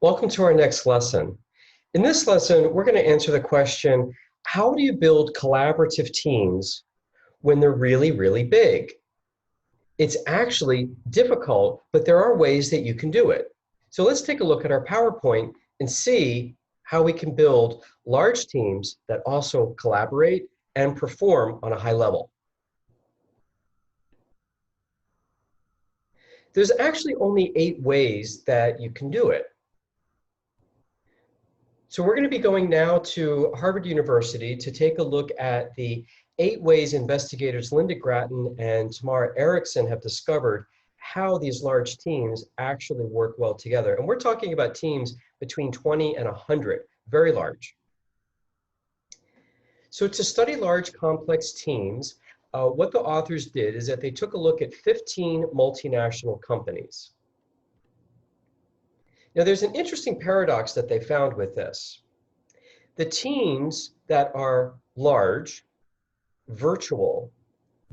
Welcome to our next lesson. In this lesson, we're going to answer the question, how do you build collaborative teams when they're really, really big? It's actually difficult, but there are ways that you can do it. So let's take a look at our PowerPoint and see how we can build large teams that also collaborate and perform on a high level. There's actually only 8 ways that you can do it. So we're going to be going now to Harvard University to take a look at the 8 ways investigators Linda Gratton and Tamara Erickson have discovered how these large teams actually work well together. And we're talking about teams between 20 and 100, very large. So to study large complex teams, what the authors did is that they took a look at 15 multinational companies. Now, there's an interesting paradox that they found with this. The teams that are large, virtual,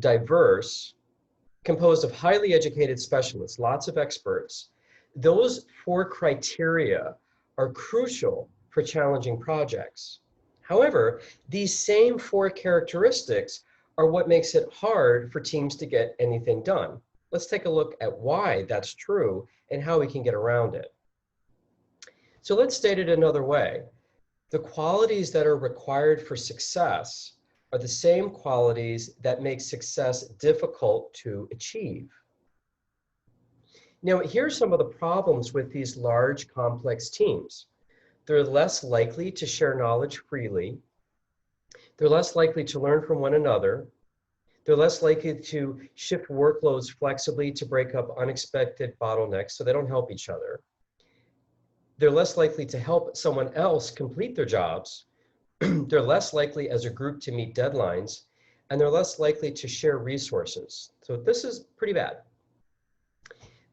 diverse, composed of highly educated specialists, lots of experts, those 4 criteria are crucial for challenging projects. However, these same 4 characteristics are what makes it hard for teams to get anything done. Let's take a look at why that's true and how we can get around it. So let's state it another way. The qualities that are required for success are the same qualities that make success difficult to achieve. Now, here's some of the problems with these large, complex teams. They're less likely to share knowledge freely. They're less likely to learn from one another. They're less likely to shift workloads flexibly to break up unexpected bottlenecks so they don't help each other. They're less likely to help someone else complete their jobs. They're less likely as a group to meet deadlines, and they're less likely to share resources. So this is pretty bad.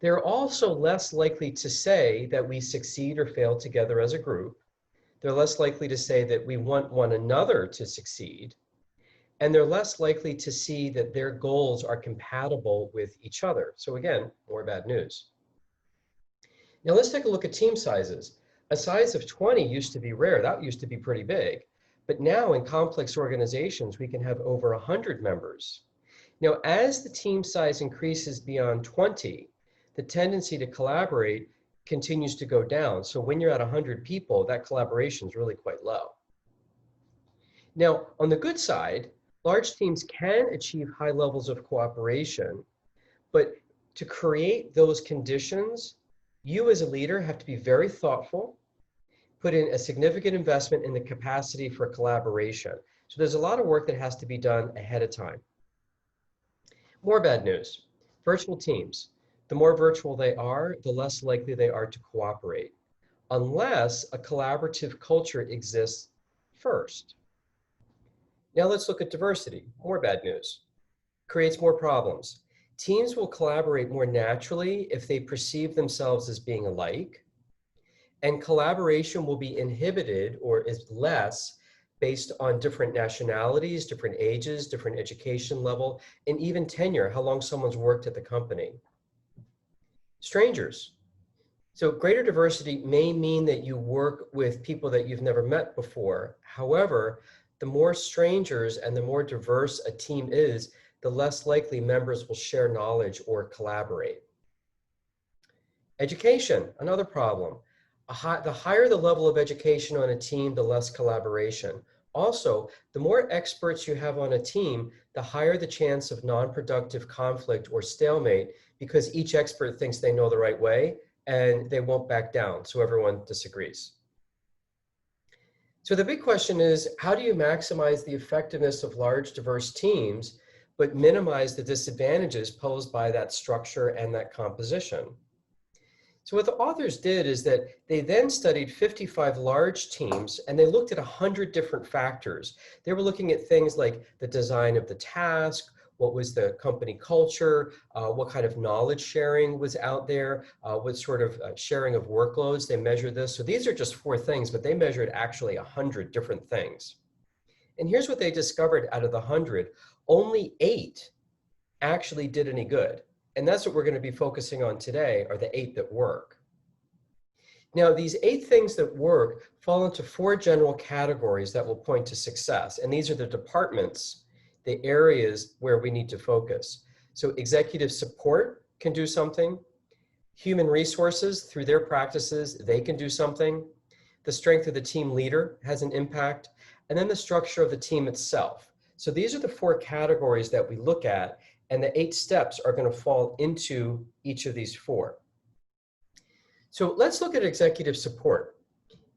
They're also less likely to say that we succeed or fail together as a group. They're less likely to say that we want one another to succeed. And they're less likely to see that their goals are compatible with each other. So again, more bad news. Now let's take a look at team sizes. A size of 20 used to be rare. That used to be pretty big. But now in complex organizations, we can have over 100 members. Now, as the team size increases beyond 20, the tendency to collaborate continues to go down. So when you're at 100 people, that collaboration is really quite low. Now, on the good side, large teams can achieve high levels of cooperation, but to create those conditions, you as a leader have to be very thoughtful, put in a significant investment in the capacity for collaboration. So there's a lot of work that has to be done ahead of time. More bad news. Virtual teams. The more virtual they are, the less likely they are to cooperate, unless a collaborative culture exists first. Now let's look at diversity. More bad news. Creates more problems. Teams will collaborate more naturally if they perceive themselves as being alike, and collaboration will be inhibited or is less based on different nationalities, different ages, different education level, and even tenure, how long someone's worked at the company. Strangers. So greater diversity may mean that you work with people that you've never met before. However, the more strangers and the more diverse a team is, the less likely members will share knowledge or collaborate. Education, another problem. The higher the level of education on a team, the less collaboration. Also, the more experts you have on a team, the higher the chance of non-productive conflict or stalemate, because each expert thinks they know the right way and they won't back down, so everyone disagrees. So the big question is, how do you maximize the effectiveness of large, diverse teams, but minimize the disadvantages posed by that structure and that composition? So what the authors did is that they then studied 55 large teams and they looked at 100 different factors. They were looking at things like the design of the task, what was the company culture, what kind of knowledge sharing was out there, what sort of sharing of workloads. They measured this. So these are just 4 things, but they measured actually 100 different things. And here's what they discovered out of the 100. Only 8 actually did any good. And that's what we're going to be focusing on today, are the 8 that work. Now, these 8 things that work fall into 4 general categories that will point to success. And these are the departments, the areas where we need to focus. So executive support can do something. Human resources, through their practices, they can do something. The strength of the team leader has an impact. And then the structure of the team itself. So these are the 4 categories that we look at, and the 8 steps are going to fall into each of these 4. So let's look at executive support.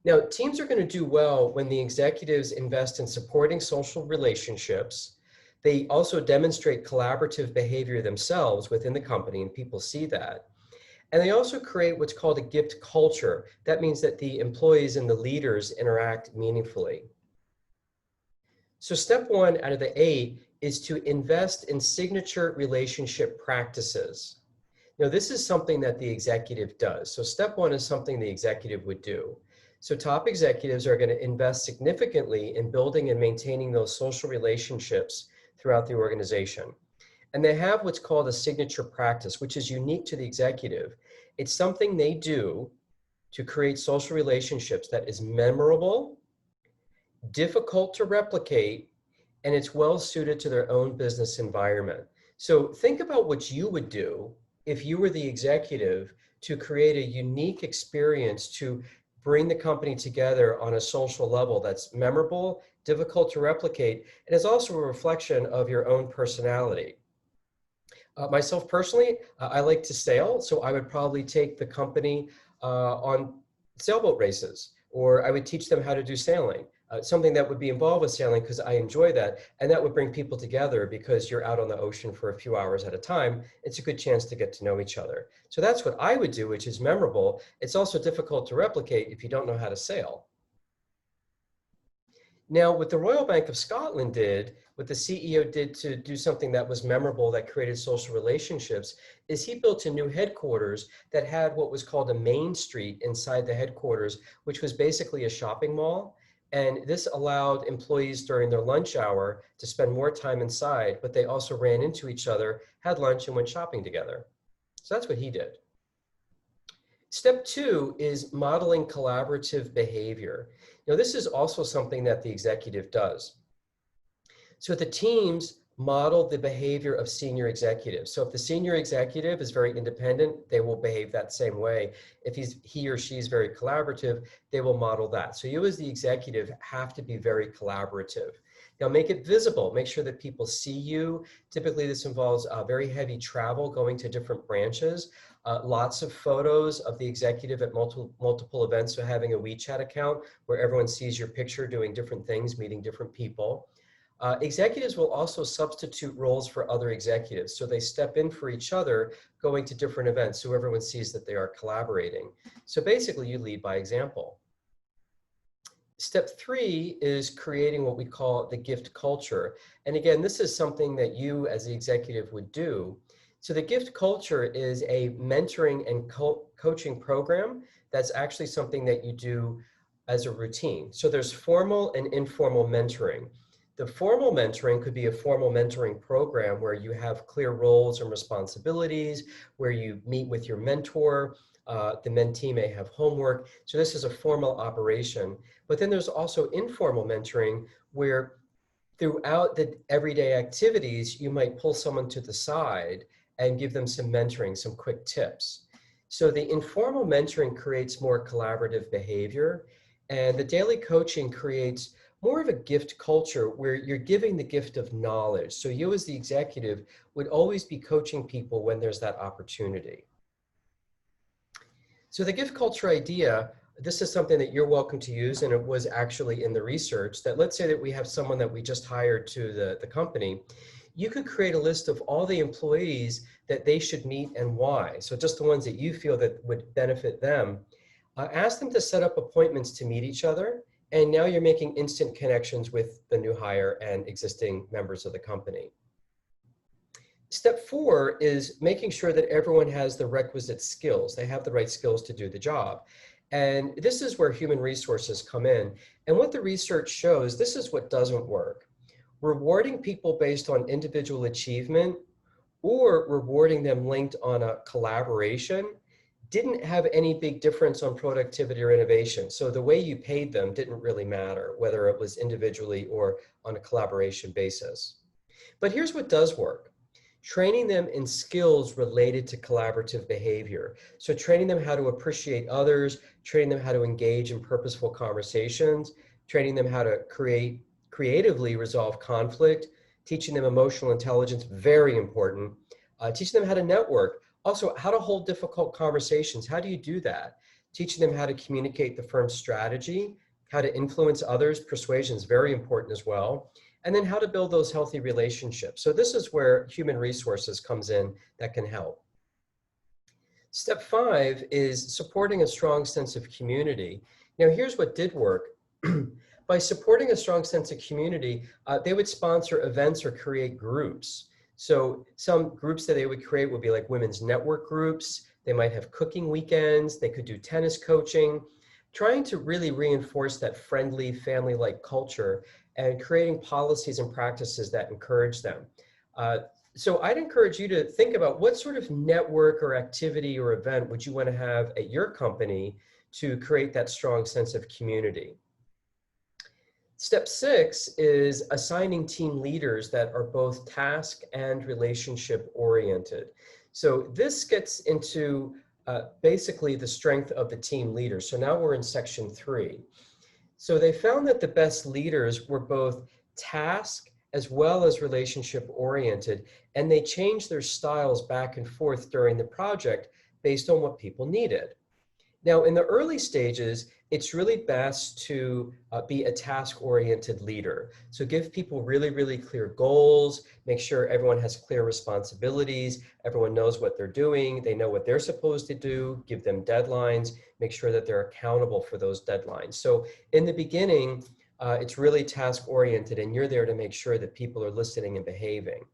Now, teams are going to do well when the executives invest in supporting social relationships. They also demonstrate collaborative behavior themselves within the company, and people see that. And they also create what's called a gift culture. That means that the employees and the leaders interact meaningfully. So step 1 out of the 8 is to invest in signature relationship practices. Now, this is something that the executive does. So step 1 is something the executive would do. So top executives are going to invest significantly in building and maintaining those social relationships throughout the organization. And they have what's called a signature practice, which is unique to the executive. It's something they do to create social relationships that is memorable, difficult to replicate, and it's well suited to their own business environment. So think about what you would do if you were the executive to create a unique experience to bring the company together on a social level that's memorable, difficult to replicate, and is also a reflection of your own personality. Myself personally, I like to sail, so I would probably take the company on sailboat races, or I would teach them how to do sailing. Something that would be involved with sailing because I enjoy that, and that would bring people together because you're out on the ocean for a few hours at a time. It's a good chance to get to know each other. So that's what I would do, which is memorable. It's also difficult to replicate if you don't know how to sail. Now, what the Royal Bank of Scotland did, what the CEO did to do something that was memorable, that created social relationships, is he built a new headquarters that had what was called a main street inside the headquarters, which was basically a shopping mall. And this allowed employees during their lunch hour to spend more time inside, but they also ran into each other, had lunch, and went shopping together. So that's what he did. Step 2 is modeling collaborative behavior. Now, this is also something that the executive does. So the teams model the behavior of senior executives. So if the senior executive is very independent, they will behave that same way. If he or she is very collaborative, they will model that. So you as the executive have to be very collaborative. Now make it visible, make sure that people see you. Typically this involves very heavy travel, going to different branches, lots of photos of the executive at multiple events. So having a WeChat account where everyone sees your picture doing different things, meeting different people. Executives will also substitute roles for other executives. So they step in for each other, going to different events so everyone sees that they are collaborating. So basically you lead by example. Step 3 is creating what we call the gift culture. And again, this is something that you as the executive would do. So the gift culture is a mentoring and coaching program that's actually something that you do as a routine. So there's formal and informal mentoring. The formal mentoring could be a formal mentoring program where you have clear roles and responsibilities, where you meet with your mentor, the mentee may have homework. So this is a formal operation. But then there's also informal mentoring where throughout the everyday activities, you might pull someone to the side and give them some mentoring, some quick tips. So the informal mentoring creates more collaborative behavior, and the daily coaching creates more of a gift culture where you're giving the gift of knowledge. So you as the executive would always be coaching people when there's that opportunity. So the gift culture idea, this is something that you're welcome to use, and it was actually in the research that let's say that we have someone that we just hired to the company. You could create a list of all the employees that they should meet and why. So just the ones that you feel that would benefit them. Ask them to set up appointments to meet each other. And now you're making instant connections with the new hire and existing members of the company. Step 4 is making sure that everyone has the requisite skills. They have the right skills to do the job. And this is where human resources come in. And what the research shows, this is what doesn't work. Rewarding people based on individual achievement or rewarding them linked on a collaboration didn't have any big difference on productivity or innovation. So the way you paid them didn't really matter, whether it was individually or on a collaboration basis. But here's what does work. Training them in skills related to collaborative behavior. So training them how to appreciate others, training them how to engage in purposeful conversations, training them how to creatively resolve conflict, teaching them emotional intelligence, very important, teaching them how to network, also how to hold difficult conversations. How do you do that? Teaching them how to communicate the firm's strategy, how to influence others, persuasion is very important as well, and then how to build those healthy relationships. So this is where human resources comes in that can help. Step 5 is supporting a strong sense of community. Now here's what did work. By supporting a strong sense of community, they would sponsor events or create groups. So some groups that they would create would be like women's network groups. They might have cooking weekends. They could do tennis coaching, trying to really reinforce that friendly, family-like culture and creating policies and practices that encourage them. So I'd encourage you to think about what sort of network or activity or event would you want to have at your company to create that strong sense of community. Step 6 is assigning team leaders that are both task and relationship oriented. So this gets into basically the strength of the team leader. So now we're in section 3. So they found that the best leaders were both task as well as relationship oriented, and they changed their styles back and forth during the project based on what people needed. Now, in the early stages, it's really best to be a task-oriented leader. So give people really, really clear goals, make sure everyone has clear responsibilities, everyone knows what they're doing, they know what they're supposed to do, give them deadlines, make sure that they're accountable for those deadlines. So in the beginning, it's really task-oriented, and you're there to make sure that people are listening and behaving.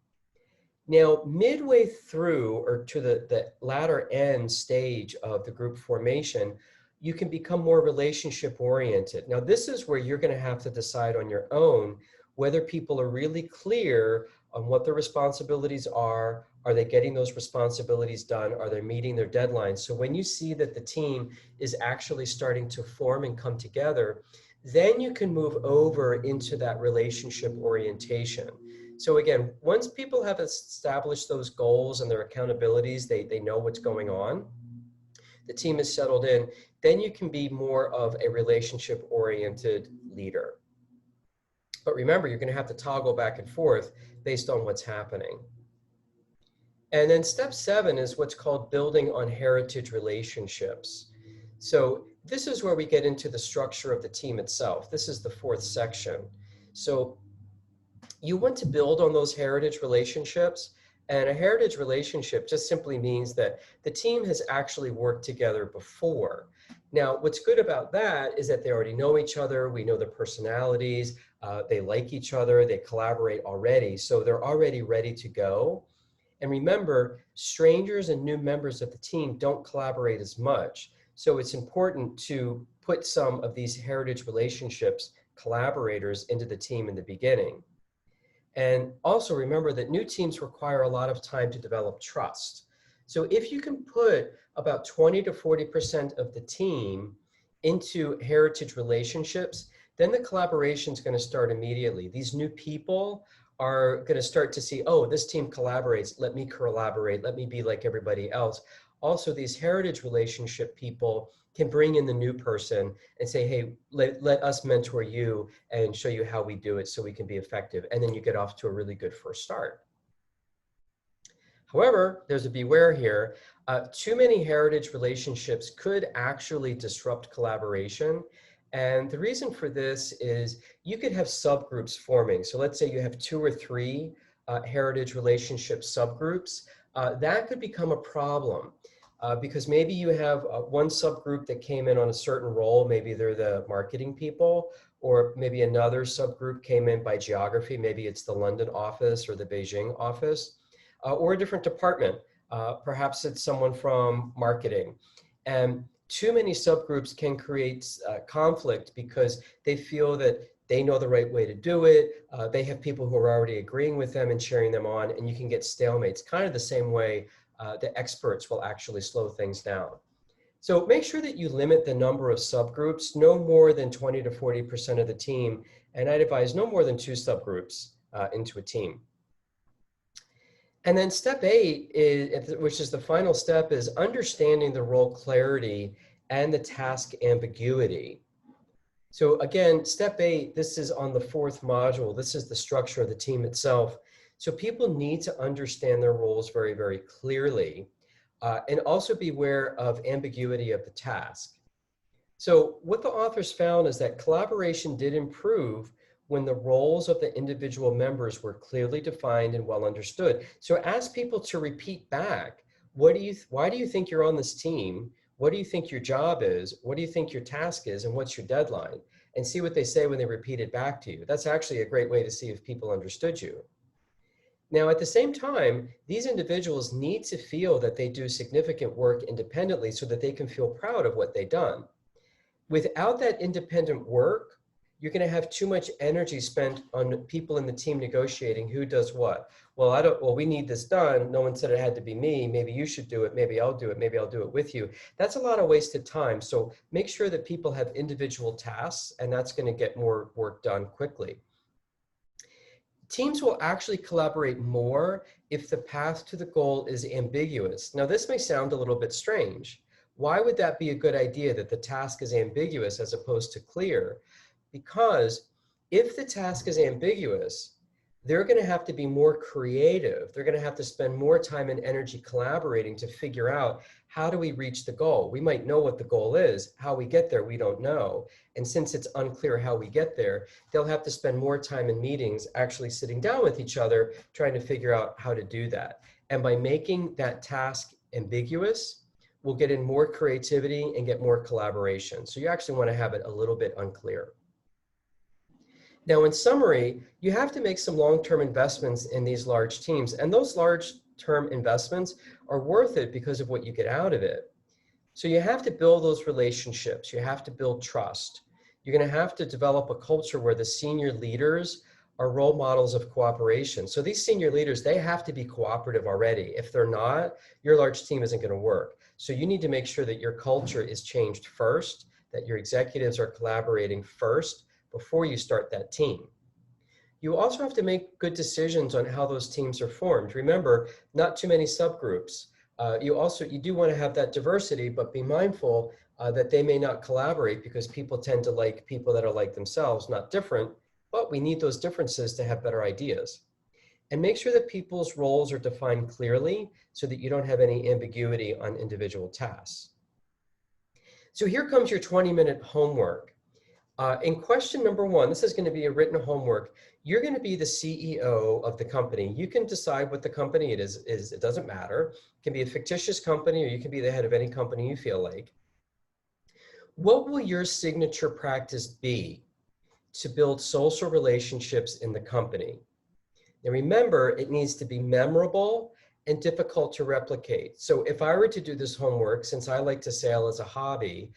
Now, midway through or to the latter end stage of the group formation, you can become more relationship oriented. Now, this is where you're going to have to decide on your own whether people are really clear on what their responsibilities are they getting those responsibilities done? Are they meeting their deadlines? So when you see that the team is actually starting to form and come together, then you can move over into that relationship orientation. So again, once people have established those goals and their accountabilities, they know what's going on, the team is settled in, then you can be more of a relationship-oriented leader. But remember, you're going to have to toggle back and forth based on what's happening. And then step 7 is what's called building on heritage relationships. So this is where we get into the structure of the team itself. This is the 4th section. So you want to build on those heritage relationships. And a heritage relationship just simply means that the team has actually worked together before. Now, what's good about that is that they already know each other. We know their personalities. They like each other. They collaborate already. So they're already ready to go. And remember, strangers and new members of the team don't collaborate as much. So it's important to put some of these heritage relationships, collaborators, into the team in the beginning. And also remember that new teams require a lot of time to develop trust. So if you can put about 20 to 40% of the team into heritage relationships, then the collaboration is going to start immediately. These new people are going to start to see, oh, this team collaborates, let me collaborate, let me be like everybody else. Also, these heritage relationship people can bring in the new person and say, hey, let us mentor you and show you how we do it so we can be effective. And then you get off to a really good first start. However, there's a beware here. Too many heritage relationships could actually disrupt collaboration. And the reason for this is you could have subgroups forming. So let's say you have 2 or 3 heritage relationship subgroups. That could become a problem because maybe you have one subgroup that came in on a certain role. Maybe they're the marketing people, or maybe another subgroup came in by geography. Maybe it's the London office or the Beijing office, or a different department. Perhaps it's someone from marketing. And too many subgroups can create conflict because they feel that they know the right way to do it. They have people who are already agreeing with them and cheering them on, and you can get stalemates, kind of the same way the experts will actually slow things down. So make sure that you limit the number of subgroups, no more than 20 to 40% of the team. And I'd advise no more than 2 subgroups into a team. And then step 8, which is the final step, is understanding the role clarity and the task ambiguity. So again, step 8, this is on the 4th module. This is the structure of the team itself. So people need to understand their roles very, very clearly, and also be aware of ambiguity of the task. So what the authors found is that collaboration did improve when the roles of the individual members were clearly defined and well understood. So ask people to repeat back, why do you think you're on this team? What do you think your job is? What do you think your task is? And what's your deadline? And see what they say when they repeat it back to you. That's actually a great way to see if people understood you. Now, at the same time, these individuals need to feel that they do significant work independently so that they can feel proud of what they've done. Without that independent work, you're going to have too much energy spent on people in the team negotiating who does what. Well, we need this done. No one said it had to be me. Maybe you should do it. Maybe I'll do it. Maybe I'll do it with you. That's a lot of wasted time. So make sure that people have individual tasks, and that's going to get more work done quickly. Teams will actually collaborate more if the path to the goal is ambiguous. Now, this may sound a little bit strange. Why would that be a good idea, that the task is ambiguous as opposed to clear? Because if the task is ambiguous, they're going to have to be more creative. They're going to have to spend more time and energy collaborating to figure out, how do we reach the goal? We might know what the goal is. How we get there, we don't know. And since it's unclear how we get there, they'll have to spend more time in meetings actually sitting down with each other, trying to figure out how to do that. And by making that task ambiguous, we'll get in more creativity and get more collaboration. So you actually want to have it a little bit unclear. Now, in summary, you have to make some long-term investments in these large teams, and those large-term investments are worth it because of what you get out of it. So you have to build those relationships. You have to build trust. You're going to have to develop a culture where the senior leaders are role models of cooperation. So these senior leaders, they have to be cooperative already. If they're not, your large team isn't going to work. So you need to make sure that your culture is changed first, that your executives are collaborating first, before you start that team. You also have to make good decisions on how those teams are formed. Remember, not too many subgroups. You do want to have that diversity, but be mindful that they may not collaborate, because people tend to like people that are like themselves, not different, but we need those differences to have better ideas. And make sure that people's roles are defined clearly so that you don't have any ambiguity on individual tasks. So here comes your 20-minute homework. In question number 1, this is going to be a written homework. You're going to be the CEO of the company. You can decide what the company it is. It doesn't matter. It can be a fictitious company, or you can be the head of any company you feel like. What will your signature practice be to build social relationships in the company? Now remember, it needs to be memorable and difficult to replicate. So if I were to do this homework, since I like to sail as a hobby,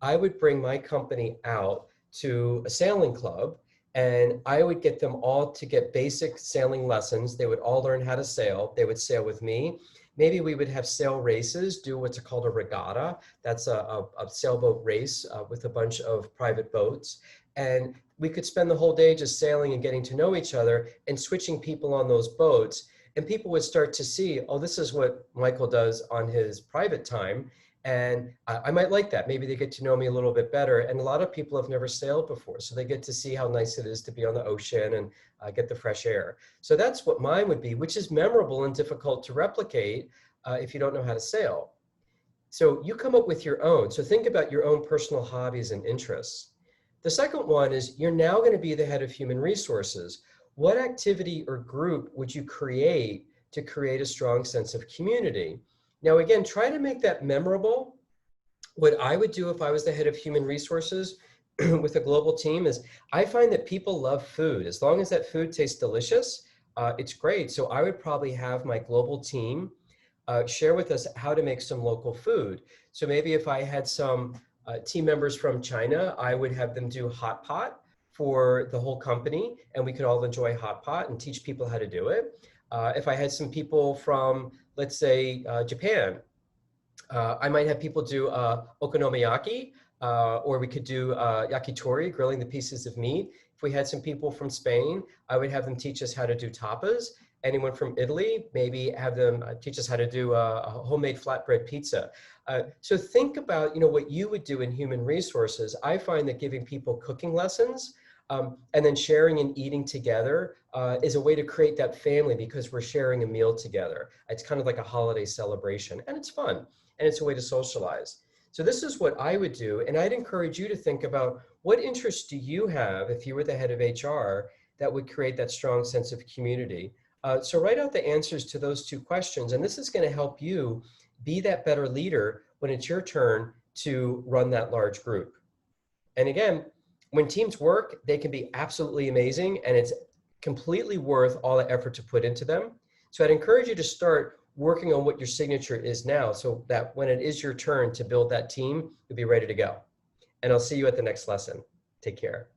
I would bring my company out to a sailing club, and I would get them all to get basic sailing lessons. They would all learn how to sail. They would sail with me. Maybe we would have sail races, do what's called a regatta. That's a sailboat race with a bunch of private boats. And we could spend the whole day just sailing and getting to know each other and switching people on those boats. And people would start to see, oh, this is what Michael does on his private time. And I might like that. Maybe they get to know me a little bit better. And a lot of people have never sailed before, so they get to see how nice it is to be on the ocean and get the fresh air. So that's what mine would be, which is memorable and difficult to replicate if you don't know how to sail. So you come up with your own. So think about your own personal hobbies and interests. The second one is, you're now going to be the head of human resources. What activity or group would you create to create a strong sense of community? Now, again, try to make that memorable. What I would do if I was the head of human resources with a global team is, I find that people love food. As long as that food tastes delicious, it's great. So I would probably have my global team share with us how to make some local food. So maybe if I had some team members from China, I would have them do hot pot for the whole company, and we could all enjoy hot pot and teach people how to do it. If I had some people from, let's say, Japan, I might have people do okonomiyaki, or we could do yakitori, grilling the pieces of meat. If we had some people from Spain, I would have them teach us how to do tapas. Anyone from Italy, maybe have them teach us how to do a homemade flatbread pizza. So think about, what you would do in human resources. I find that giving people cooking lessons and then sharing and eating together is a way to create that family because we're sharing a meal together. It's kind of like a holiday celebration, and it's fun, and it's a way to socialize. So this is what I would do, and I'd encourage you to think about what interests do you have if you were the head of HR that would create that strong sense of community. So write out the answers to those two questions, and this is going to help you be that better leader when it's your turn to run that large group. And again, when teams work, they can be absolutely amazing, and it's completely worth all the effort to put into them. So I'd encourage you to start working on what your signature is now so that when it is your turn to build that team, you'll be ready to go. And I'll see you at the next lesson. Take care.